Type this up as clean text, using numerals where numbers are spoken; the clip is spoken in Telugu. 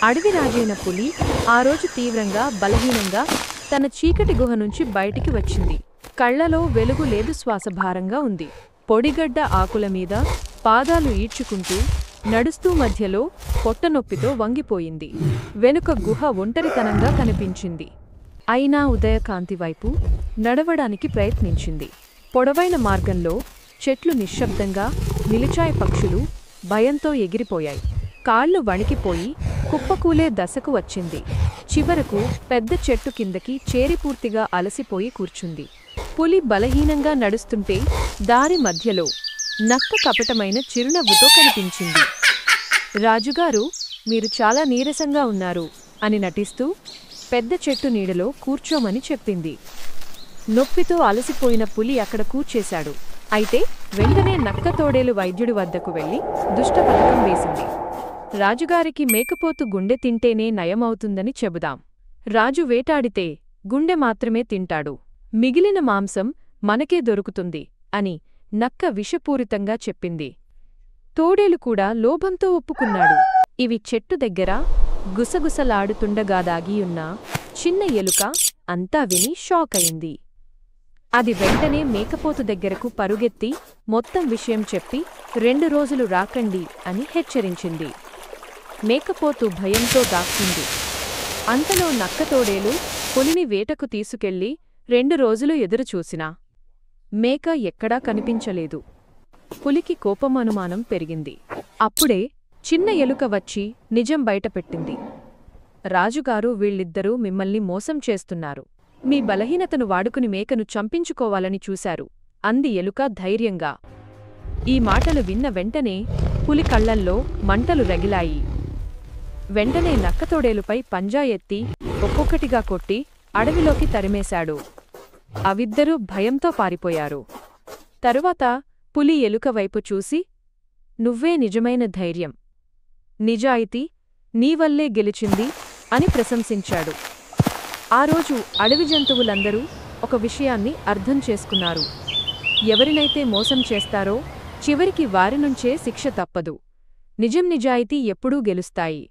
అడవి రాజైన పులి ఆ రోజు తీవ్రంగా బలహీనంగా తన చీకటి గుహ నుంచి బయటికి వచ్చింది. కళ్లలో వెలుగు లేదు, శ్వాస భారంగా ఉంది. పొడిగడ్డ ఆకుల మీద పాదాలు ఈడ్చుకుంటూ నడుస్తూ మధ్యలో పొట్టనొప్పితో వంగిపోయింది. వెనుక గుహ ఒంటరితనంగా కనిపించింది. అయినా ఉదయకాంతి వైపు నడవడానికి ప్రయత్నించింది. పొడవైన మార్గంలో చెట్లు నిశ్శబ్దంగా నిలిచాయి. పక్షులు భయంతో ఎగిరిపోయాయి. కాళ్ళు వణికిపోయి కుప్పకూలే దశకు వచ్చింది. చివరకు పెద్ద చెట్టు కిందకి చేరి పూర్తిగా అలసిపోయి కూర్చుంది. పులి బలహీనంగా నడుస్తుంటే దారి మధ్యలో నక్క కపటమైన చిరునవ్వుతో కనిపించింది. రాజుగారు, మీరు చాలా నీరసంగా ఉన్నారు అని నటిస్తూ పెద్ద చెట్టు నీడలో కూర్చోమని చెప్పింది. నొప్పితో అలసిపోయిన పులి అక్కడ కూర్చేశాడు. అయితే వెంటనే నక్క తోడేలు వైద్యుడి వద్దకు వెళ్లి దుష్టపథకం వేసింది. రాజుగారికి మేకపోతు గుండె తింటేనే నయమవుతుందని చెబుదాం. రాజు వేటాడితే గుండె మాత్రమే తింటాడు, మిగిలిన మాంసం మనకే దొరుకుతుంది అని నక్క విషపూరితంగా చెప్పింది. తోడేలు కూడా లోభంతో ఒప్పుకున్నాడు. ఇవి చెట్టు దగ్గర గుసగుసలాడుతుండగా దాగియున్న చిన్న ఎలుక అంతా విని షాక్ అయింది. అది వెంటనే మేకపోతు దగ్గరకు పరుగెత్తి మొత్తం విషయం చెప్పి 2 రోజులు రాకండి అని హెచ్చరించింది. మేకపోతు భయంతో దాక్కుంది. అంతలో నక్కతోడేలు పులిని వేటకు తీసుకెళ్లి 2 రోజులు ఎదురుచూసినా మేక ఎక్కడా కనిపించలేదు. పులికి కోపం, అనుమానం పెరిగింది. అప్పుడే చిన్న ఎలుక వచ్చి నిజం బయటపెట్టింది. రాజుగారు, వీళ్ళిద్దరూ మిమ్మల్ని మోసం చేస్తున్నారు. మీ బలహీనతను వాడుకుని మేకను చంపించుకోవాలని చూశారు అంది ఎలుక ధైర్యంగా. ఈ మాటలు విన్న వెంటనే పులి కళ్లల్లో మంటలు రగిలాయి. వెంటనే నక్కతోడేలుపై పంజా ఎత్తి ఒక్కొక్కటిగా కొట్టి అడవిలోకి తరిమేశాడు. అవిద్దరూ భయంతో పారిపోయారు. తరువాత పులి ఎలుక వైపు చూసి, నువ్వే నిజమైన ధైర్యం, నిజాయితీ నీవల్లే గెలిచింది అని ప్రశంసించాడు. ఆ రోజు అడవి జంతువులందరూ ఒక విషయాన్ని అర్థం చేసుకున్నారు. ఎవరినైతే మోసం చేస్తారో చివరికి వారి నుంచే శిక్ష తప్పదు. నిజం, నిజాయితీ ఎప్పుడూ గెలుస్తాయి.